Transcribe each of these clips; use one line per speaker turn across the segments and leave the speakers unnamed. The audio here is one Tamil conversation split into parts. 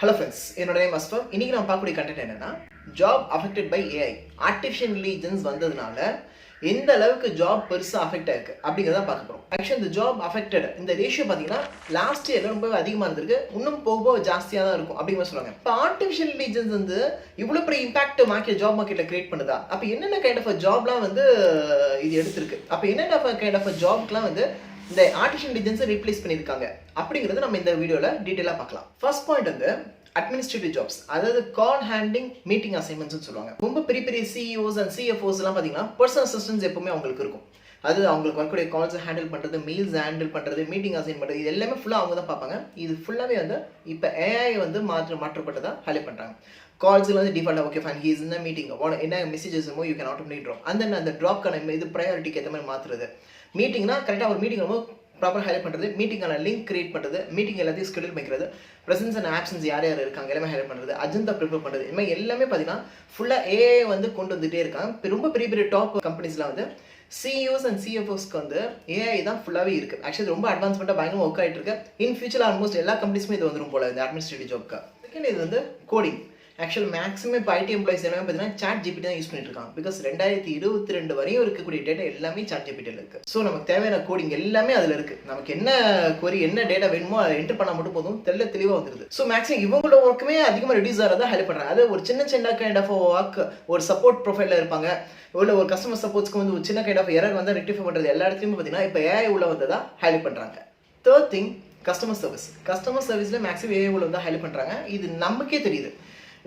Hello friends, என்னோட நேம் அஸ்ஃபர். இன்னைக்கு நம்ம பார்க்கக்கூடிய கண்டென்ட் என்னன்னா job affected by AI. Artificial intelligence வந்ததுனால எந்த அளவுக்கு ஜாப் பெருசாக அஃபெக்ட் ஆயிருக்கு அப்படிங்கிறத பார்க்க போகிறோம். ஆக்சுவலி இந்த ஜாப் அஃபெக்டட் இந்த ரேஷியோ பார்த்தீங்கன்னா லாஸ்ட் இயர்ல ரொம்ப அதிகமாக இருந்திருக்கு, இன்னும் போக போக ஜாஸ்தியாக தான் இருக்கும் அப்படிங்கிற சொல்லுவாங்க. இப்போ ஆர்டிஃபிஷியல் இன்டெலிஜென்ஸ் வந்து இவ்வளோ பெரிய இம்பாக்ட் மார்க்கெட் ஜாப் மார்க்கெட்டில் கிரியேட் பண்ணுதா? அப்போ என்னென்ன கைண்ட் ஆஃப் ஜாப்லாம் வந்து இது எடுத்திருக்கு? அப்போ என்னென்ன கைண்ட் ஆஃப் ஜாப்லாம் வந்து இந்த ஆர்டிஃபிஷியல் இன்டெலிஜென்ஸை ரீப்ளேஸ் பண்ணியிருக்காங்க அப்படிங்கிறது நம்ம இந்த வீடியோவில் டீட்டெயிலாக பார்க்கலாம். ஃபர்ஸ்ட் பாயிண்ட் வந்து அட்மினிஸ்ட்ரேட்டிவ் ஜாப்ஸ், அதாவது கால் ஹேண்ட்லிங், மீட்டிங் அசைன்மெண்ட்ஸ் சொல்லுவாங்க. ரொம்ப பெரிய பெரிய சிஇஓஸ் அண்ட் சிஎஃப்ஓஸ் எல்லாம் பார்த்தீங்கன்னா பர்சனல் அசிஸ்டன்ஸ் எப்பவுமே அவங்களுக்கு இருக்கும். அது அவங்களுக்கு வரக்கூடிய கால்ஸை ஹேண்டில் பண்ணுறது, மெயில்ஸ் ஹேண்டில் பண்ணுறது, மீட்டிங் அசைன் பண்ணுறது, இது எல்லாமே ஃபுல்லாக அவங்க தான் பார்ப்பாங்க. இது ஃபுல்லாகவே வந்து இப்போ ஏஐ வந்து மாற்றப்பட்டதாக ஹைலைட் பண்ணுறாங்க. கால்ஸில் வந்து டிஃபால்ட்டாக ஓகே ஃபைன் ஹீஸ் இந்த மீட்டிங் என்ன messages you can automate drop அந்த ட்ராப்க்கான இது ப்ரையாரிட்டிக்கு ஏற்ற மாதிரி மாற்றுறது. மீட்டிங்னா கரெக்டாக ஒரு மீட்டிங் ரொம்ப ப்ராப்பர் ஹைலைட் பண்ணுறது, மீட்டிங்கான லிங்க் கிரியேட் பண்ணுறது, மீட்டிங் எல்லாத்தையும் ஸ்கெடியூல் பண்ணிக்கிறது, ப்ரெசன்ஸ் அண்ட் ஆப்சன்ஸ் யார் யார் இருக்காங்க எல்லாமே ஹைலைட் பண்ணுறது, அஜெண்டா ப்ரிப்பேர் பண்ணுறது, இது மாதிரி எல்லாமே பார்த்தீங்கன்னா ஃபுல்லாக ஏஐ வந்து கொண்டு வந்துகிட்டே இருக்காங்க. ரொம்ப பெரிய பெரிய டாப் கம்பெனிஸ்லாம் வந்து சிஇஓஸ் அண்ட் சிஎஃப்ஓஸ்க்கு வந்து ஏஐ தான் ஃபுல்லாகவே இருக்குது. ஆக்சுவலி ரொம்ப அட்வான்ஸ்மெண்ட்டாக பயங்கரமாக ஒர்க் ஆகிட்டு இருக்கு. இன் ஃபியூச்சர் ஆல்மோஸ்ட் எல்லா கம்பெனிஸுமே இது வந்துடும் போல இந்த அட்மினிஸ்ட்ரேட்டிவ் ஜாப்க்கு. செகண்ட் இது வந்து கோடிங். ஆக்சுவல் மேக்ஸிமம் இப்போ ஐடி எம்ப்ளாயிஸ் எல்லாமே பார்த்தீங்கன்னா சாட் ஜிபிடி தான் யூஸ் பண்ணிட்டு இருக்காங்க. பிகாஸ் 2022 வரையும் இருக்கக்கூடிய டேட்டா எல்லாமே சாட் ஜிபிடியில் இருக்குது. ஸோ நமக்கு தேவையான கோடிங் எல்லாமே அதில் இருக்குது. நமக்கு என்ன கொரி என்ன டேட்டா வேணுமோ அதை என்டர் பண்ணால் மட்டும் போதும், தெளிவாக வந்துருது. ஸோ மேக்ஸிமம் இவங்களோட ஒர்க்குமே அதிகமாக ரெடியூஸ் ஆகிறதா ஹைலைட் பண்ணுறாங்க. அது ஒரு சின்ன கைண்ட் ஆஃப் ஒர்க், ஒரு சப்போர்ட் ப்ரொஃபைலில் இருப்பாங்க, உள்ள ஒரு கஸ்டமர் சப்போர்ட்ஸ்க்கு வந்து ஒரு சின்ன கைண்ட் ஆஃப் எரர் வந்து ரெக்டிஃபை பண்ணுறது எல்லா இடத்துலையுமே பார்த்தீங்கன்னா இப்போ ஏஐ உள்ள வந்ததா ஹைலைட் பண்ணுறாங்க. Third thing customer service. Customer சர்வீஸில் மேக்ஸிமம் ஏஐ உள்ள வந்து ஹைலைட் பண்ணுறாங்க. இது நமக்கே தெரியுது.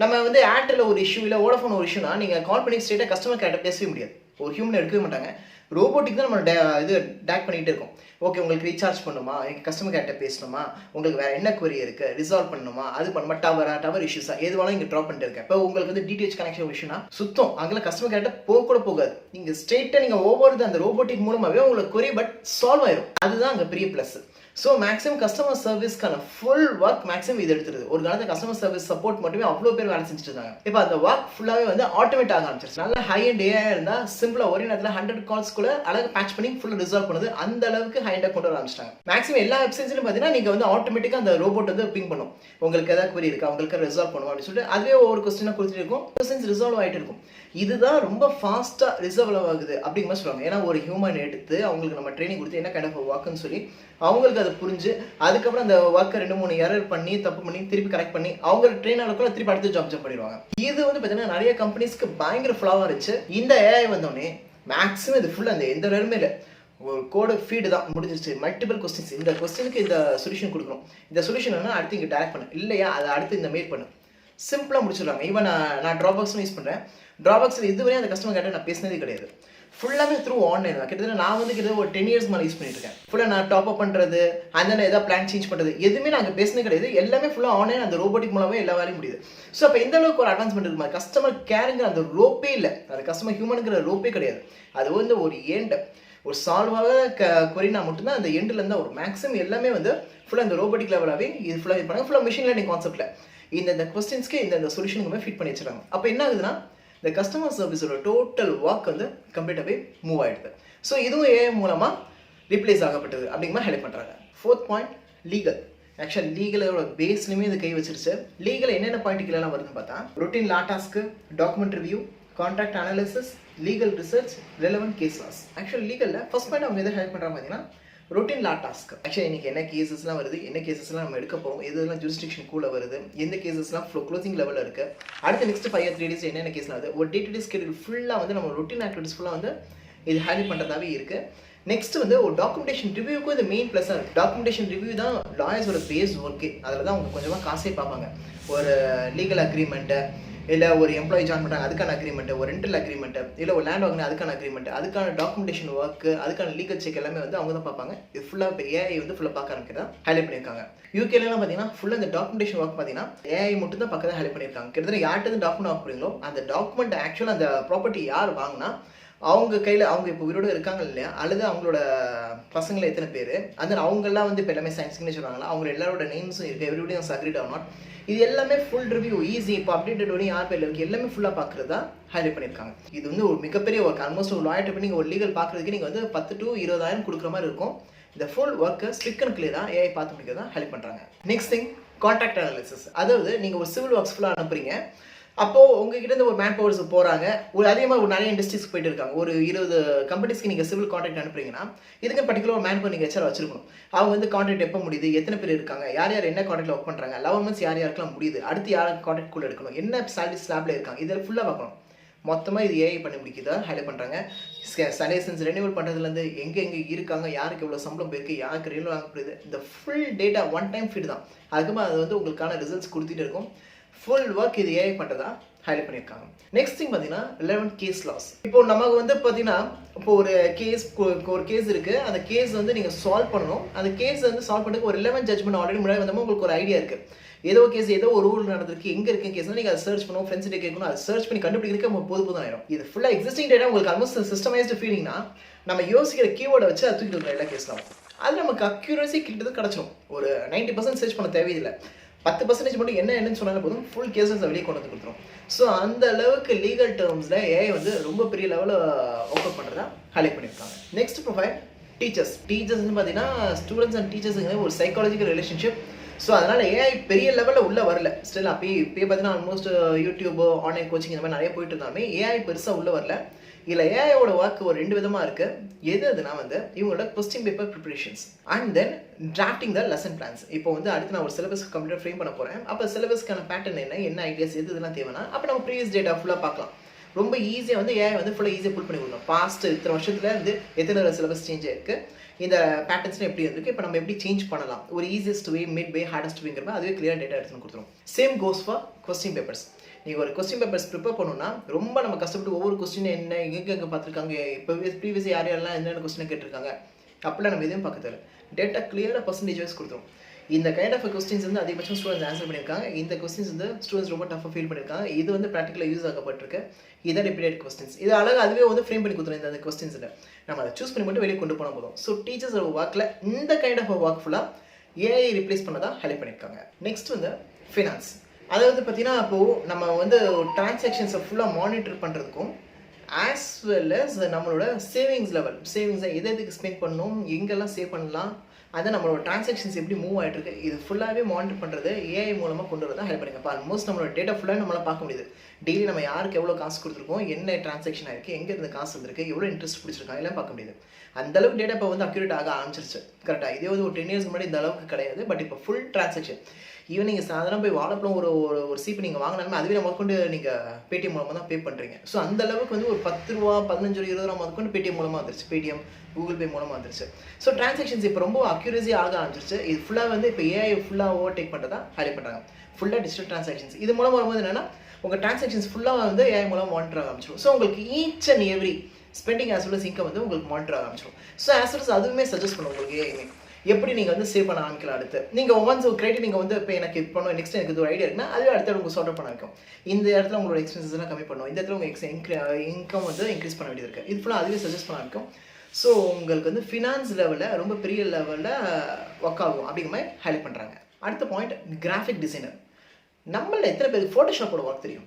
நம்ம வந்து ஏர்டெல்ல ஒரு இஷ்யூ இல்லை வோடாஃபோன் ஒரு இஷ்யூனா நீங்கள் கால் பண்ணி ஸ்ட்ரெயிட்டாக கஸ்டமர் கேர்ட்ட பேசவே முடியாது. ஒரு ஹியூமன் எடுக்கவே மாட்டாங்க. ரோபோட்டிக் தான் நம்ம இது டேக் பண்ணிகிட்டே இருக்கோம். ஓகே உங்களுக்கு ரீசார்ஜ் பண்ணுமா, எனக்கு கஸ்டமர் கேர்ட்ட பேசணுமா, உங்களுக்கு வேறு என்ன கொரி இருக்குது, ரிசால்வ் பண்ணணுமா, அது பண்ணுமா, டவர் இஷ்யூஸா எது வேணாலும் இங்கே ட்ராப் பண்ணிட்டு இருக்கேன். இப்போ உங்களுக்கு வந்து டிடிஹெச் கனெக்ஷன் விஷயம்னா சுத்தம் அங்கே கஸ்டமர் கேர்ட்ட கூட போகாது. நீங்கள் ஸ்ட்ரெயிட்டாக நீங்கள் ஒவ்வொரு அந்த ரோபோட்டிக் மூலமாகவே உங்களுக்கு கொரி பட் சால்வ் ஆயிடும். அதுதான் அங்கே பெரிய ப்ளஸ். ஸோ மேக்ஸிமம் கஸ்டமர் சர்வீஸ்க்கான ஃபுல் ஒர்க் மேக்ஸிமம் இது எடுத்துருது. ஒரு காலத்தில் கஸ்டமர் சர்வீஸ் சப்போர்ட் மட்டுமே அவ்வளோ பேர் வேலை செஞ்சுட்டு இருந்தாங்க. இப்போ அந்த ஒர்க் ஃபுல்லாகவே வந்து ஆட்டோமேட் ஆக ஆரம்பிச்சிருச்சு. நல்ல ஹை அண்ட் ஏஐ இருந்தால் சிம்பிளாக ஒரே நேரத்தில் 100 கால்ஸ்க்குள்ள அழகாக பேட்ச் பண்ணி ஃபுல்லாக ரிசால்வ் பண்ணுது. அந்த அளவுக்கு ஹை அண்டாக கொண்டு வர ஆரம்பிச்சிட்டாங்க. மேக்ஸிமம் எல்லா வெப்சைட்ஸ்லையும் பார்த்தீங்கன்னா நீங்கள் வந்து ஆட்டோமேட்டிக்காக அந்த ரோபோட் வந்து பிங் பண்ணும். உங்களுக்கு எதாவது கொரி இருக்கா, உங்களுக்கு ரிசால்வ் பண்ணுவோம் அப்படின்னு சொல்லிட்டு அதுவே ஒவ்வொரு கொஸ்டினாக கொடுத்துட்டு இருக்கும். கொஸ்டின்ஸ் ரிசால்வ் ஆகிட்டு இருக்கும். இதுதான் ரொம்ப ஃபாஸ்ட்டாக ரிசால்வ் ஆகுது அப்படிங்கிற மாதிரி சொல்லுவாங்க. ஏன்னா ஒரு ஹியூமன் எடுத்து அவங்களுக்கு நம்ம ட்ரைனிங் கொடுத்து என்ன கைண்ட் ஆஃப் ஒர்க்குன்னு சொல்லி அவங்களுக்கு அதை புரிஞ்சு அதுக்கப்புறம் அந்த ஒர்க்கை 2-3 எரர் பண்ணி தப்பு பண்ணி திருப்பி கரெக்ட் பண்ணி அவங்க ட்ரெயின் ஆகக்குள்ள திருப்பி அடுத்து ஜாப் பண்ணிடுவாங்க. இது வந்து பார்த்தீங்கன்னா நிறைய கம்பெனிஸ்க்கு பயங்கர ஃப்ளாவாக இருந்துச்சு. இந்த ஏஐ வந்தோடனே மேக்ஸிமம் இது ஃபுல்லாக அந்த எந்த நேரமே இல்லை, ஒரு கோடு ஃபீடு தான் முடிஞ்சிருச்சு. மல்டிபிள் கொஸ்டின்ஸ், இந்த கொஸ்டினுக்கு இந்த சொல்யூஷன் கொடுக்கணும், இந்த சொல்யூஷன் என்ன அடுத்து இங்கே டேரக்ட் பண்ணு, இல்லையா அதை அடுத்து இந்த மெயில் பண்ணு, சிம்பிளாக முடிச்சிடுறாங்க. ஈவன் நான் ட்ராபாக்ஸும் யூஸ் பண்ணுறேன். ட்ராபாக்ஸில் இதுவரையும் அந்த கஸ்டமர் கேட்ட நான் பேசினதே கிடையாது. ஃபுல்லாகவே த்ரூ ஆன்லைன் தான். கிட்டத்தட்ட நான் வந்து கிட்டத்தட்ட ஒரு 10 years மேலே யூஸ் பண்ணிட்டு இருக்கேன். ஃபுல்லாக நான் டாப் அப் பண்ணுறது, அந்த ஏதாவது பிளான் சேஞ்ச் பண்ணுறது எதுவுமே நாங்கள் பேசினே கிடையாது. எல்லாமே ஃபுல்லாக ஆன்லைன், அந்த ரோபோட்டிக் மூலமே எல்லா வேலையும் முடியுது. ஸோ அப்போ எந்த அளவுக்கு ஒரு அட்வான்ஸ்மெண்ட் இருக்குமா, கஸ்டமர் கேருங்கிற அந்த ரோப்பே இல்லை, அந்த கஸ்டமர் ஹியூமனுங்கிற ரோப்பே கிடையாது. அது வந்து ஒரு எண்ட், ஒரு சால்வாக கொரினா மட்டும்தான் அந்த எண்டில் தான் ஒரு மேக்ஸிமம் எல்லாமே வந்து ஃபுல்லாக இந்த ரோபோட்டிக் லெவலாகவே இது ஃபுல்லாக இது பண்ணாங்க. ஃபுல்லாக மிஷின் லேர்னிங் கான்செப்ட்டில் இந்த கொஸ்டின்ஸ்க்கு இந்த சொல்யூஷனுக்குமே ஃபிட் பண்ணி வச்சுருக்காங்க. அப்போ என்ன ஆகுதுன்னா இந்த கஸ்டமர் சர்வீஸோட டோட்டல் ஒர்க் வந்து கம்ப்ளீட்டாகவே மூவ் ஆகிடுது. ஸோ இதுவும் ஏஐ மூலமாக ரீப்ளேஸ் ஆகப்பட்டது அப்படிங்கிற ஹைலைட் பண்ணுறாங்க. Fourth point legal. ஆக்சுவலி லீகலோட பேஸ்லையுமே இது கை வச்சிருச்சு. லீகல் என்னென்ன பாயிண்ட்டுக்கெல்லாம் வருதுன்னு பார்த்தா routine law task, document review, contract analysis, legal research, relevant case laws. Actually லீகலில் ஃபர்ஸ்ட் பாயிண்ட் அவங்க எதை ஹெல்ப் பண்ணுறாங்க பார்த்தீங்கன்னா ரொட்டீன் லா டாஸ்க். ஆக்சுவலி இன்னைக்கு என்ன கேசஸ்லாம் வருது, என்ன கேசஸ்லாம் நம்ம எடுக்க போகிறோம், எதுலாம் ஜூரிஸ்டிக்ஷன் கூட வருது, எந்த கேசஸ்லாம் க்ளோசிங் லெவலில் இருக்குது, அடுத்து நெக்ஸ்ட் 5 or 3 days என்னென்ன கேஸ்லாம் வருது, ஒரு டே டு டே ஸ்கெடியூல் ஃபுல்லாக வந்து நம்ம ரொட்டீன் ஆக்டிவிட்டிஸ் ஃபுல்லாக வந்து இது ஹேண்டில் பண்ணுறதாவே இருக்குது. நெக்ஸ்ட் வந்து ஒரு டாக்குமெண்டேஷன் ரிவ்யூக்கும் இது மெயின் ப்ளஸ்ஸாக இருக்குது. டாக்குமெண்டேஷன் ரிவ்யூ தான் லாயர்ஸோட பேஸ் ஒர்க்கே. அதில் தான் அவங்க கொஞ்சமாக காசே பார்ப்பாங்க. ஒரு லீகல் அக்ரிமெண்ட்டு, இல்லை ஒரு எம்ப்ளாயி ஜாயின் பண்ணுறாங்க அதுக்கான அக்ரிமெண்ட்டு, ஒரு ரெண்டல் அக்ரிமெண்ட்டு, இல்லை ஒரு லேண்ட் வாங்கினா அதுக்கான அக்ரிமெண்ட், அதுக்கான டாக்குமெண்டேஷன் ஒர்க்கு, அதுக்கான லீகல் செக் எல்லாமே வந்து அவங்க தான் பார்ப்பாங்க. இது ஃபுல்லாக இப்போ ஏஐ வந்து ஃபுல்லாக பார்க்க ஆரம்பிக்கிறதா ஹைலைட் பண்ணியிருக்காங்க. யூகேலாம் பார்த்தீங்கன்னா ஃபுல்லாக இந்த டாக்குமெண்டேஷன் ஒர்க் பார்த்தீங்கன்னா ஏஐ மட்டும் தான் பக்கத்தில் ஹைலைட் பண்ணியிருக்காங்க. கிட்டத்தட்ட யார்கிட்ட டாக்குமெண்ட் வாங்க போகிறீங்களோ அந்த டாக்குமெண்ட் ஆக்சுவலாக அந்த ப்ராப்பர்ட்டி யார் வாங்கினா அவங்க கையில், அவங்க இப்போ உயிரோடு இருக்காங்க இல்லையா, அல்லது அவங்களோட பசங்களை எத்தனை பேர், அந்த அவங்கெல்லாம் வந்து இப்போ எல்லாமே சயின்ஸ் சிக்னேச்சர் வாங்கலாம், அவங்க எல்லாரோட நேம்ஸும் இருக்குது, எவ்ரிபடி அக்ரீட் ஆர் நாட், இது எல்லாமே ஃபுல் ரிவ்யூ ஈஸி. இப்போ அப்டேட்டட் வரையும் யார் பேரில் இருக்குது எல்லாமே ஃபுல்லாக பார்க்குறதா ஹைலைட் பண்ணியிருக்காங்க. இது வந்து ஒரு மிகப்பெரிய ஒர்க். ஆல்மோஸ்ட் ஒரு லாயர்ட்ட பண்ணி நீங்கள் ஒரு லீகல் பார்க்குறதுக்கு நீங்கள் வந்து 10 to 20,000 கொடுக்குற மாதிரி இருக்கும். இந்த ஃபுல் ஒர்க்கை ஸ்ட்ரிக் அண்ட் கிளியராக ஏஐ பார்த்து முடிக்கிறதா ஹெல்ப் பண்ணுறாங்க. Next thing contract analysis. அதாவது நீங்கள் ஒரு சிவில் ஒர்க்ஸ் ஃபுல்லாக அனுப்புறீங்க, அப்போது உங்ககிட்ட இருந்து ஒரு மேன் பவர்ஸ் போகிறாங்க, ஒரு அதிகமாக ஒரு நிறைய இண்டஸ்ட்ரீஸ்க்கு போயிட்டு இருக்காங்க. ஒரு 20 கம்பெனிஸ்க்கு நீங்கள் சிவில் கான்ட்ராக்ட் அனுப்புறீங்கன்னா இதுக்கு பர்டிகுலர் ஒரு மேன் பவர் நீங்கள் எச்சா வச்சிருக்கணும். அவங்க வந்து கான்ட்ராக்ட் எப்போ முடியுது, எத்தனை பேர் இருக்காங்க, யார் யார் என்ன கான்ட்ராக்டில் ஒர்க் பண்ணுறாங்க, 11 மந்த்ஸ் யார் யாருக்கெல்லாம் முடியுது, அடுத்து யாருக்கு கான்ட்ராக்ட் கூட எடுக்கணும், என்ன சேலரி ஸ்லாப்ல இருக்காங்க, இதில் ஃபுல்லாக பார்க்கணும். மொத்தமாக இது ஏஐ பண்ணி முடிக்குதா ஹைலைட் பண்ணுறாங்க. லைசன்ஸ் ரெனியூவல் பண்ணுறதுலேருந்து எங்கே இருக்காங்க, யாருக்கு எவ்வளோ சம்பளம் போயிருக்கு, யாருக்கு ரெனியூவல் ஆகப்படுது, இந்த full data one time feed தான். அதுக்கப்புறம் அது வந்து உங்களுக்கான ரிசல்ட்ஸ் கொடுத்துட்டு இருக்கும். ஃபுல் ஒர்க் இது ஏஐ பண்ணுறதா ஹைலைட் பண்ணியிருக்காங்க. நெக்ஸ்ட் திங் பார்த்தீங்கன்னா ரிலவெண்ட் கேஸ் லாஸ். இப்போ நமக்கு வந்து பார்த்தீங்கன்னா இப்போ ஒரு கேஸ் இருக்குது, அந்த கேஸ் வந்து நீங்கள் சால்வ் பண்ணணும். அந்த கேஸ் வந்து சால்வ் பண்ணுறதுக்கு ஒரு ரிலவெண்ட் ஜட்மெண்ட் ஆல்ரெடி முன்னாடி வந்தோம், உங்களுக்கு ஒரு ஐடியா இருக்குது. ஏதோ கேஸ் ஏதோ ஒரு ரூல் நடந்திருக்கு, எங்கே இருக்க கேஸ்னா நீங்கள் அதை சர்ச் பண்ணணும், ஃப்ரெண்ட்ஸ் கிட்ட கேட்கணும், அதை சர்ச் பண்ணி கண்டுபிடிக்கிறதுக்கு நம்ம போதும் ஆயிடும். இது ஃபுல்லாக எக்ஸிஸ்டிங் டேட்டா உங்களுக்கு ஆல்மோஸ்ட் சிஸ்டமைஸ்டு ஃபீலிங்னா நம்ம யோசிக்கிற கீவேர்டை வச்சு அது தூக்கிட்டு வந்துடும் எல்லா கேஸ்லாம். அது நமக்கு அக்யூரசி கிட்டது கிடச்சிடும். ஒரு 90% சர்ச் பண்ண தேவையில்லை, 10% மட்டும் என்னன்னு சொன்னாலும் போதும், ஃபுல் கேசஸ் வெளியே கொண்டு வந்து கொடுத்துரும். ஸோ அந்த அளவுக்கு லீகல் டேர்ம்ஸில் ஏஐ வந்து ரொம்ப பெரிய லெவலில் ஒர்க் அவுட் பண்ணுறதா ஹைலைட் பண்ணியிருக்காங்க. Next profile teachers. டீச்சர்ஸ்னு பார்த்தீங்கன்னா ஸ்டூடெண்ட்ஸ் அண்ட் டீச்சர்ஸுங்க ஒரு சைக்காலஜிக்கல் ரிலேஷன்ஷிப். ஸோ அதனால் ஏஐ பெரிய லெவலில் உள்ளே வரல. ஸ்டில் அப்பயே பார்த்தீங்கன்னா ஆல்மோஸ்ட் யூடியூப், ஆன்லைன் கோச்சிங் இந்த மாதிரி நிறைய போயிட்டு இருந்தாலுமே ஏஐ பெருசாக உள்ளே வரல. இதில் ஏஐயோட ஒர்க் ஒரு 2 விதமாக இருக்குது. எதுனா வந்து இவங்களோட question paper preparations and then drafting the lesson plans. இப்போ வந்து அடுத்து நான் ஒரு சிலபஸ் கம்ப்ளீட்டாக ஃப்ரேம் பண்ண போகிறேன். அப்போ சிலபஸ்க்கான பேட்டர்ன் என்ன ஐடியாஸ் இதெல்லாம் தேவைன்னா அப்போ நம்ம ப்ரீவியஸ் டேட்டா ஃபுல்லாக பார்க்கலாம். ரொம்ப ஈஸியாக வந்து ஏஐ வந்து ஃபுல்லாக ஈஸியாக புல் பண்ணி கொடுக்கணும். பாஸ்ட் இத்தனை வருஷத்துல இருந்து எத்தனை சிலபஸ் சேஞ்ச் ஆயிருக்கு, இந்த பேட்டர்ன்ஸ்லாம் எப்படி இருக்குது, இப்போ நம்ம எப்படி சேஞ்ச் பண்ணலாம், ஒரு ஈஸியஸ்ட் வே, மிட் வே, ஹார்டஸ்ட் வேங்கிறப்ப அதுவே கிளியர் டேட்டா எடுத்துன்னு கொடுத்துரும். Same goes for question papers. நீங்கள் ஒரு கொஸ்டின் பேப்பர்ஸ் ப்ரிப்பேர் பண்ணணும்னா ரொம்ப நம்ம கஷ்டப்பட்டு ஒவ்வொரு கொஸ்டின் என்ன எங்கே பார்த்துருக்காங்க, இப்போ ப்ரீவியஸ் யாரெல்லாம் என்னென்ன கொஸ்டின் கேட்டிருக்காங்க அப்படிலாம் நம்ம எதுவும் பார்க்க தேவை. டேட்டா கிளியராக பர்சன்டேஜ் வைஸ் கொடுத்துரும். இந்த கைண்ட் ஆஃப் கொஸ்டின்ஸ் வந்து அதிகபட்சம் ஸ்டூடெண்ட்ஸ் ஆன்சர் பண்ணியிருக்காங்க. இந்த கொஸ்டின்ஸ் வந்து ஸ்டூடெண்ட்ஸ் ரொம்ப டஃபாக ஃபீல் பண்ணியிருக்காங்க. இது வந்து ப்ராக்டிக்கலாக யூஸ் ஆகப்பட்டிருக்கு. இதான் ரிப்பீட்டட் கொஸ்டின்ஸ். இது அழகாக அதுவே வந்து ஃப்ரேம் பண்ணி கொடுத்துரும். இந்த கொஸ்டின்ஸில் நம்ம அதை சூஸ் பண்ணி மட்டும் வெளியே கொண்டு போனால் போதும். ஸோ டீச்சர்ஸ் ஒர்க்கில் இந்த கைண்ட் ஆஃப் ஒர்க் ஃபுல்லாக ஏஐ ரிப்ளேஸ் பண்ணதான் ஹைலைட் பண்ணியிருக்காங்க. நெக்ஸ்ட் வந்து ஃபினான்ஸ். அதாவது பார்த்தீங்கன்னா இப்போது நம்ம வந்து டிரான்சாக்ஷன்ஸை ஃபுல்லாக மானிட்டர் பண்ணுறதுக்கும் ஆஸ் வெல் அஸ் நம்மளோட சேவிங்ஸ் லெவல், சேவிங்ஸை எதுக்கு ஸ்பெண்ட் பண்ணணும், எங்கெல்லாம் சேவ் பண்ணலாம், அதான் நம்மளோட டிரான்சாக்ஷன்ஸ் எப்படி மூவ் ஆகிட்டு இருக்கு, இது ஃபுல்லாகவே மானிட்டர் பண்ணுறது ஏஐ மூலமாக கொண்டு வரதான் ஹெல்ப் பண்ணுங்க. இப்போ ஆல்மோஸ்ட் நம்மளோட டேட்டா ஃபுல்லாக நம்மளால் பார்க்க முடியுது. டெய்லி நம்ம யாருக்கு எவ்வளோ காசு கொடுத்துருக்கோம், என்ன டிரான்சாக்ஷன் ஆயிருக்கு, எங்கே இருந்து காசு வந்திருக்கு, எவ்வளோ இன்ட்ரெஸ்ட் பிடிச்சிருக்காங்க, எல்லாம் பார்க்க முடியுது. அந்த அளவுக்கு டேட்டா இப்போ வந்து அக்யூரேட் ஆக ஆரம்பிச்சிருச்சு. கரெக்டாக இதே வந்து ஒரு 10 இயர்ஸ்க்கு முன்னாடி இந்த அளவுக்கு கிடையாது. பட் இப்போ ஃபுல் டிரான்சாக்ஷன். ஈவன் நீங்கள் சாதாரண போய் வாழைப்பழம் ஒரு சீப்பு நீங்கள் வாங்கினாலுமே அதுவே நம்ம கொண்டு நீங்கள் பேடிஎம் மூலமாக தான் பே பண்ணுறீங்க. ஸோ அந்த அளவுக்கு வந்து ஒரு 10 ரூபா, 15 ரூபா, 20 ரூபா முதற்கொண்டு பேடிஎம் மூலமாக வந்துருச்சு, பேடிஎம், கூகுள் பே மூலமாக வந்துருச்சு. ஸோ டிரான்சாக்ஷன்ஸ் இப்போ ரொம்ப அக்யூரசி ஆக ஆரம்பிச்சிருச்சு. இது ஃபுல்லாக வந்து இப்போ ஏஐ ஃபுல்லாக ஓவர்டேக் பண்ணுறதா ஹைலைட் பண்ணுறாங்க. ஃபுல்லாக டிஜிட்டல் டிரான்சாக்ஷன்ஸ் இது மூலமாக வரும்போது என்னென்னா உங்கள் டிரான்சாக்ஷன்ஸ் ஃபுல்லாக வந்து ஏஐ மூலம் மானிட்டர் ஆரம்பிச்சிடும். ஸோ உங்களுக்கு each and every spending as well as income வந்து உங்களுக்கு மானிட்டர் ஆரம்பிச்சிடும். ஸோ ஆஸ் வெல் அஸ் அதுவுமே சஜஸ்ட் பண்ணும் உங்களுக்கு ஏஐமே எப்படி நீங்கள் வந்து சேவ் பண்ண ஆரம்பிக்கலாம். அடுத்து நீங்கள் ஒன்ஸ் ஒரு கிரெடிட் நீங்கள் வந்து இப்போ எனக்கு இப்போ நெக்ஸ்ட் எனக்கு இது ஒரு ஐடியா இருக்குன்னா அதுவே அடுத்த உங்களுக்கு சார்ட் பண்ண வைக்கும். இந்த இடத்துல உங்களோட எக்ஸ்பென்சஸ் எல்லாம் கம்மி பண்ணும், இந்த இடத்துல உங்கள் இன்கம் வந்து இன்க்ரீஸ் பண்ண வேண்டியது இருக்குது. இது ஃபுல்லாக அதுவே சஜஸ்ட் பண்ண வைக்கும். ஸோ உங்களுக்கு வந்து ஃபினான்ஸ் லெவலில் ரொம்ப பெரிய லெவலில் ஒர்க் ஆகும் அப்படிங்கிற மாதிரி ஹைலைட் பண்ணுறாங்க. அடுத்த பாயிண்ட் கிராஃபிக் டிசைனர். நம்மள எத்தனை பேருக்கு ஃபோட்டோஷாப்போட ஒர்க் தெரியும்?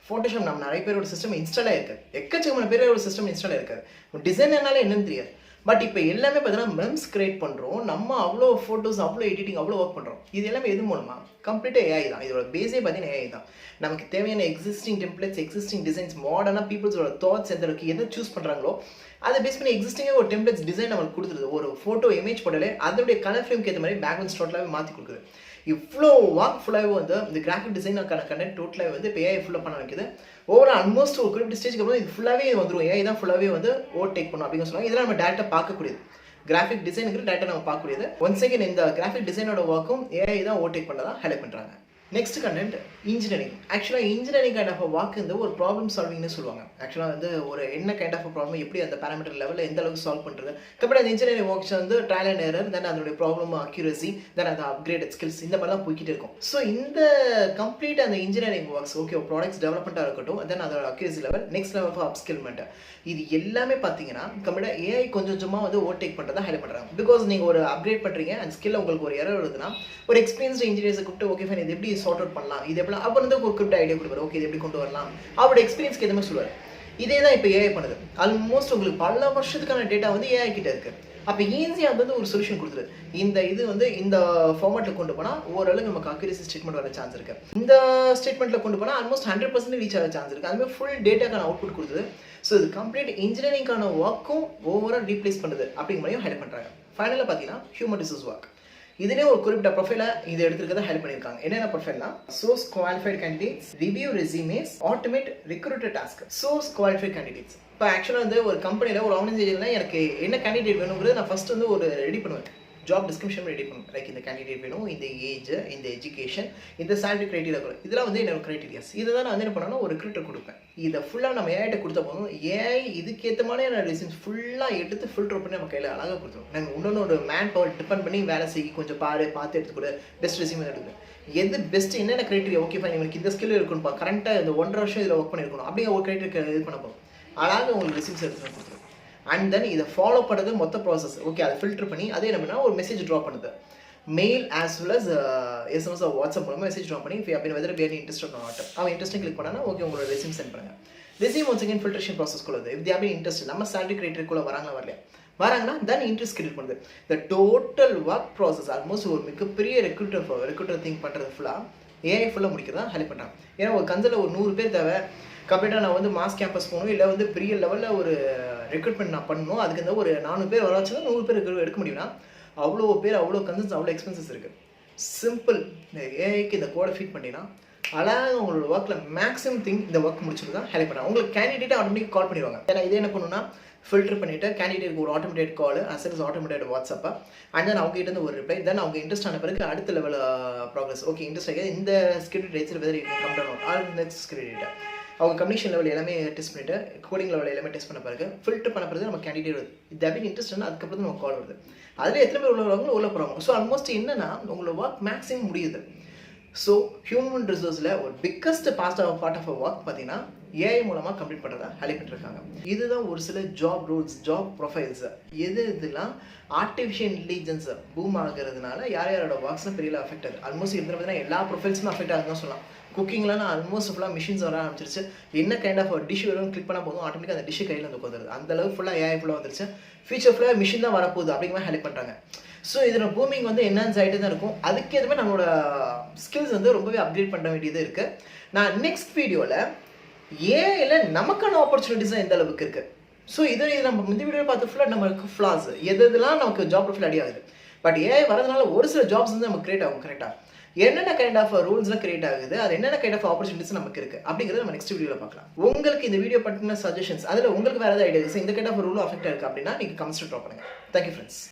ஃபோட்டோஷாப் நம்ம நிறைய பேரோட சிஸ்டம் இன்ஸ்டால் ஆகிருக்காது, எக்கச்சக்கமான பேரோட சிஸ்டம் இன்ஸ்டால் ஆகிருக்காது. டிசைனர்னாலே என்னன்னு தெரியாது. பட் இப்போ எல்லாமே பார்த்தீங்கன்னா மெம்ஸ் கிரியேட் பண்ணுறோம், நம்ம அவ்வளோ ஃபோட்டோஸ், அவ்வளோ எடிட்டிங், அவ்வளோ ஒர்க் பண்ணுறோம். இது எல்லாமே எது மூலமாக? கம்ப்ளீட்டாக ஏஐ தான். இதோட பேஸே பார்த்தீங்கன்னா ஏஐ தான். நமக்கு தேவையான எக்ஸிஸ்டிங் டெம்ப்ளேட்ஸ், எக்ஸிஸ்டிங் டிசைன்ஸ், மாடர்னாக பீப்புள்ஸோட தாட்ஸ் எதை சூஸ் பண்ணுறாங்களோ அதை பேஸ் பண்ணி எக்ஸிஸ்டிங்கே ஒரு டெம்ப்ளேட்ஸ் டிசைன் நம்மளுக்கு கொடுத்துருது. ஒரு ஃபோட்டோ இமேஜ் போட்டாலே அதோடைய கலர் ஃப்ரேம்க்கு ஏற்ற மாதிரி பேக்ரவுண்ட் டோட்டலாகவே மாற்றி கொடுக்குது. இவ்வளோ ஒர்க் ஃபுல்லாகவே வந்து இந்த கிராஃபிக் டிசைனுக்கான கண்டென்ட் டோட்டலாக வந்து இப்போ ஏஐ ஃபுல்லாக பண்ண வைக்குது. ஓவர் ஆல்மோஸ்ட் ஒரு குறிப்பிட்ட ஸ்டேஜ்க்கு அப்புறம் இது ஃபுல்லாகவே வந்துடும். ஏஐ தான் ஃபுல்லாகவே வந்து ஓவர்டேக் பண்ணும் அப்படின்னு சொன்னாங்க. இதெல்லாம் நம்ம டேரெக்டாக பார்க்கக்கூடியது. கிராஃபிக் டிசைனுக்கு டேரெக்டாக நம்ம பார்க்கக்கூடியது. ஒன்ஸ் அகேன் இந்த கிராஃபிக் டிசைனோட ஒர்க்கும் ஏஐ தான் ஓவர்டேக் பண்ணதான் ஹைலைட் பண்ணுறாங்க. Next content engineering. ஆக்சுவலாக இன்ஜினியரிங் கைண்ட் ஆஃப் வாக் இந்த ஒரு ப்ராப்ளம் சால்விங்னு சொல்லுவாங்க. ஆக்சுவலாக வந்து ஒரு என்ன கைண்ட் ஆஃப் ப்ராப்ளம் எப்படி அந்த பேராமீட்டர் லெவலில் எந்த அளவுக்கு சால்வ் பண்ணுறது. கப்படி அந்த இன்ஜினியரிங் ஒர்க்ஸ் வந்து ட்ரையல் அண்ட் எரர், தென் அதோடைய ப்ராப்ளம் அக்யூரசி, தென் அது அப்கிரேடட் ஸ்கில்ஸ், இந்த மாதிரி தான் போய்கிட்டு இருக்கும். ஸோ இந்த கம்ப்ளீட் அந்த இன்ஜினியரிங் ஒர்க்ஸ் ஓகே ப்ராடக்ட்ஸ் டெவலப்மெண்ட்டாக இருக்கட்டும், தென் அதோட accuracy level, next level of upskillment, இது எல்லாமே பார்த்தீங்கன்னா கம்ப்ளீட்டாக ஏஐ கொஞ்சம் கொஞ்சமாக வந்து ஓவர்டேக் பண்ணுறதா ஹைலைட் பண்ணுறாங்க. பிகாஸ் நீங்கள் ஒரு அப்கிரேட் பண்ணுறீங்க அண்ட் ஸ்கில் உங்களுக்கு ஒரு எரர் வருதுன்னா ஒரு எக்ஸ்பீரியன்ஸ்டு இன்ஜினியர்ஸை கூப்பிட்டு ஓகே ஃபைன் இது எப்படி சார்ட் அவுட் பண்ணலாம், இது எப்படி அப்போ வந்து ஒரு குறிப்பிட்ட ஐடியா கொடுப்பாரு. ஓகே இது எப்படி கொண்டு வரலாம், அவரோட எக்ஸ்பீரியன்ஸ்க்கு எதுவுமே சொல்லுவார். இதே தான் இப்போ ஏஐ பண்ணுது. ஆல்மோஸ்ட் உங்களுக்கு பல வருஷத்துக்கான டேட்டா வந்து ஏஐ கிட்ட இருக்கு. அப்போ ஈஸியாக வந்து ஒரு சொல்யூஷன் கொடுத்துரு. இந்த இது வந்து இந்த ஃபார்மேட்டில் கொண்டு போனால் ஓரளவுக்கு நமக்கு அக்யூரசி ஸ்டேட்மெண்ட் வர சான்ஸ் இருக்குது. இந்த ஸ்டேட்மெண்ட்டில் கொண்டு போனால் ஆல்மோஸ்ட் 100% ரீச் ஆக சான்ஸ் இருக்குது. அதுமாதிரி ஃபுல் டேட்டாக்கான அவுட்புட் கொடுத்துது. ஸோ இது கம்ப்ளீட் இன்ஜினியரிங்கான ஒர்க்கும் ஓவராக ரீப்ளேஸ் பண்ணுது அப்படிங்கிற மாதிரியும் ஹைலைட் பண்ணுறாங்க. ஃபைனலாக பார்த்தீங்கன்னா ஹியூமன் ரிசோர்ஸ் ஒர்க். இதுலேயே ஒரு குறிப்பிட்ட ப்ரொஃபைலை இது எடுத்துக்கிறத ஹெல்ப் பண்ணியிருக்காங்க. என்னென்ன ப்ரொஃபைல்னா source qualified candidates, review resumes, automate recruiter task. Source qualified candidates இப்போ ஆக்சுவலாக வந்து ஒரு கம்பெனியில் ஒரு ஆர்கனைசேஷனில் எனக்கு என்ன கேண்டிடேட் வேணுங்கிறது நான் ஃபஸ்ட் வந்து ஒரு ரெடி பண்ணுவேன். ஜாப் டிஸ்கிரிப்ஷன் ரெடி பண்ணுவேன். லைக் இந்த கேண்டிடேட் வேணும், இந்த ஏஜ், இந்த எஜுகேஷன், இந்த சேலரி க்ரைட்டீரியா, இதெல்லாம் வந்து என்னோட க்ரைட்டீரியாஸ். இதை தான் நான் வந்து என்ன பண்ணணும், ஒரு ரிக்ரூட்டர் கொடுப்பேன். இதை ஃபுல்லாக நம்ம ஏஐட்ட கொடுத்தா போதும். ஏஐ இதுக்கேற்ற மாதிரி ரெஸ்யூம்ஸ் ஃபுல்லாக எடுத்து ஃபில்டர் பண்ணி நம்ம கையில் அழகாக கொடுத்துரும். நாங்கள் இன்னொன்று ஒரு மேன் பவர் டிபெண்ட் பண்ணி வேலை செய்ய கொஞ்சம் பார்த்து எடுத்துக்கூட பெஸ்ட் ரெஸ்யூம் எடுத்துக்கிறேன். எது பெஸ்ட், என்னென்ன க்ரைட்டீரியா, ஓகே ஃபைன் உங்களுக்கு இந்த ஸ்கில் இருக்கணும்ப்பா, கரெக்டாக இந்த 1.5 வருஷம் இதில் ஒர்க் பண்ணியிருக்கணும் அப்படியே ஒரு க்ரைட்டீரியா இது பண்ண போகும். அழகாக உங்களுக்கு ரெஸ்யூம்ஸ் எடுத்து கொடுத்துரும். அண்ட் தென் இதை ஃபாலோ பண்ணுறது மொத்த ப்ராசஸ். ஓகே, அதை ஃபில்டர் பண்ணி அதே என்ன பண்ணால் ஒரு மெசேஜ் ட்ராப் பண்ணுது. Mail as well as SMS WhatsApp மூலமாக மெசேஜ் ட்ராப் பண்ணி அப்படின்னு வெதர் பி இன்ட்ரெஸ்ட் நாட் அவன் இன்ட்ரெஸ்டிங் கிளிக் பண்ணால் ஓகே உங்களோட ரெஸ்யூம் சென்ட் பண்ணுங்க. ரெஸ்யூம் ஒன்ஸ் அகேன் ஃபில்ட்ரேஷன் ப்ராசஸ்க்குள்ள இஃப் தே ஹேவ் இன்ட்ரெஸ்ட் நம்ம சேலரி கிரைட்டீரியாக்குள்ள வராங்கன்னா தென் இன்ட்ரெஸ்ட் கிரியேட் பண்ணுது. இந்த டோட்டல் ஒர்க் ப்ராசஸ் ஆல்மோஸ்ட் ஒரு மிகப்பெரிய ரெக்ரூட்டர் திங்க் பண்ணுறது ஃபுல்லாக ஏஐ ஃபுல்லாக முடிக்கிறதா ஹெல்ப் பண்ணுறாங்க. ஏன்னா ஒரு கன்சலில் ஒரு 100 பேர் தேவை, கம்ப்ளீட்டாக நான் வந்து மாஸ் கேம்பஸ் போகணும், இல்லை வந்து பெரிய லெவலில் ஒரு ரெக்ரூட்மெண்ட் நான் பண்ணணும், அதுக்கு இந்த ஒரு 400 பேர் வராச்சுன்னா 100 பேர் எடுக்க முடியும்னா அவ்வளோ பேர், அவ்வளோ கன்சன்ஸ், அவ்வளோ எக்ஸ்பென்சஸ் இருக்குது. சிம்பிள், இந்த ஏஐக்கு இந்த கோடை ஃபீட் பண்ணினா அழகாக உங்களோட ஒர்க்கில் மேக்ஸிமம் திங் இந்த ஒர்க் முடிச்சுட்டு தான் ஹெல்ப் பண்ணுறாங்க. உங்களுக்கு கேண்டிடேட்டை ஆட்டோமேட்டிக் கால் பண்ணிடுவாங்க. ஏன்னா இதே என்ன பண்ணணும்னா ஃபில்டர் பண்ணிவிட்டு கேண்டிடேட்டுக்கு ஒரு ஆட்டோமேட்டட் கால், அசஸ் ஆட்டோமேட்டட் வாட்ஸ்அப்பை, அண்ட் தென் அவங்க கிட்ட ஒரு ரிப்ளை, தென் அவங்க இன்ட்ரெஸ்ட் ஆன பிறகு அடுத்த லெவல் ப்ராக்ரஸ். ஓகே இன்ட்ரெஸ்ட் ஆகிய இந்த script dates whether come down or next script அவங்க கம்யூனிகேஷன் லெவல் எல்லாமே டெஸ்ட் பண்ணிவிட்டு கோடிங் லெவல் எல்லாமே டெஸ்ட் பண்ண பிறகு ஃபில்டர் பண்ண பிறகு நம்ம கேண்டிடேட் வருது. இது அப்படின்னு இன்ட்ரெஸ்ட்னா அதுக்கப்புறம் நம்ம கால் வருது. அதில் எத்தனை பேர் உள்ளவங்க உள்ள போகிறாங்க. ஸோ ஆல்மோஸ்ட் என்னன்னா உங்களோட ஒர்க் மேக்ஸிமம் முடியுது. ஸோ ஹியூமன் ரிசோர்ஸில் ஒரு பிக்கஸ்ட் பார்ட் ஆஃப் ஒர்க் பார்த்தீங்கன்னா ஏஐ மூலமாக கம்ப்ளீட் பண்ணுறதா ஹெல்ப் பண்ணிருக்காங்க. இதுதான் ஒரு சில ஜாப் ரூல்ஸ், ஜாப் ப்ரொஃபைல்ஸ். இதெல்லாம் ஆர்டிஃபிஷியல் இன்டெலிஜென்ஸ் பூம் ஆகிறதுனால யாரோட ஒர்க்ஸ்லாம் பெரிய அஃபெக்ட் ஆகுது. ஆல்மோஸ்ட் இதில் பார்த்தீங்கன்னா எல்லா ப்ரொஃபைல்ஸுமே அஃபெக்ட் ஆகுதுன்னு தான் சொல்லலாம். குக்கிங்லாம் ஆல்மோஸ்ட் ஃபுல்லாக மிஷின்ஸ் வர ஆரம்பிச்சிருச்சு. என்ன கைண்ட் ஆஃப் டிஷ் வரும் கிளிக் பண்ணால் போதும், ஆட்டோமேட்டிக்காக அந்த டிஷ்ஷு கையில் வந்து உட்காந்துருது. அந்த அளவுக்கு ஃபுல்லாக ஏஐ ஃபுல்லாக வந்துருச்சு. ஃபியூச்சர் ஃபுல்லாக மிஷின் தான் வரப்போகுது அப்படிங்கிற ஹெல்ப் பண்ணுறாங்க. ஸோ இதில் பூமிங் வந்து என்ஹான்ஸ் ஆகிட்டு தான் இருக்கும். அதுக்கேற்ற மாதிரி நம்மளோட ஸ்கில்ஸ் வந்து ரொம்பவே அப்கிரேட் பண்ண வேண்டியது இருக்குது. நான் நெக்ஸ்ட் வீடியோவில் ஏஐல நமக்கான ஆப்பர்ச்சுனிட்டிஸ் எந்த அளவுக்கு இருக்குது. ஸோ இதை நம்ம இந்த வீடியோ பார்த்து ஃபுல்லாக நமக்கு ஃப்ளாஸ் எதுலாம் நமக்கு ஜாப் ப்ரொஃபைல் அடி ஆகுது. பட் ஏஐ வரதுனால ஒரு சில ஜாப்ஸ் வந்து நமக்கு கிரியேட் ஆகும். கரெக்டாக என்னென்ன கைண்ட் ஆஃப் ரூல்ஸ்லாம் கிரியேட் ஆகுது, அது என்னென்ன கைண்ட் ஆஃப் ஆப்பர்ச்சுனிட்டிஸ் நமக்கு இருக்குது அப்படிங்கிறத நம்ம நெக்ஸ்ட் வீடியோவில் பார்க்கலாம். உங்களுக்கு இந்த வீடியோ பற்றின சஜஷன்ஸ், அதில் உங்களுக்கு வேறு ஏதாவது ஐடியாஸ் இந்த கைண்ட் ஆஃப் ரூலும் அஃபெக்ட் இருக்குது அப்படின்னா நீங்கள் கமெண்ட்ஸ் ட்ராப் பண்ணுங்கள். Thank you friends.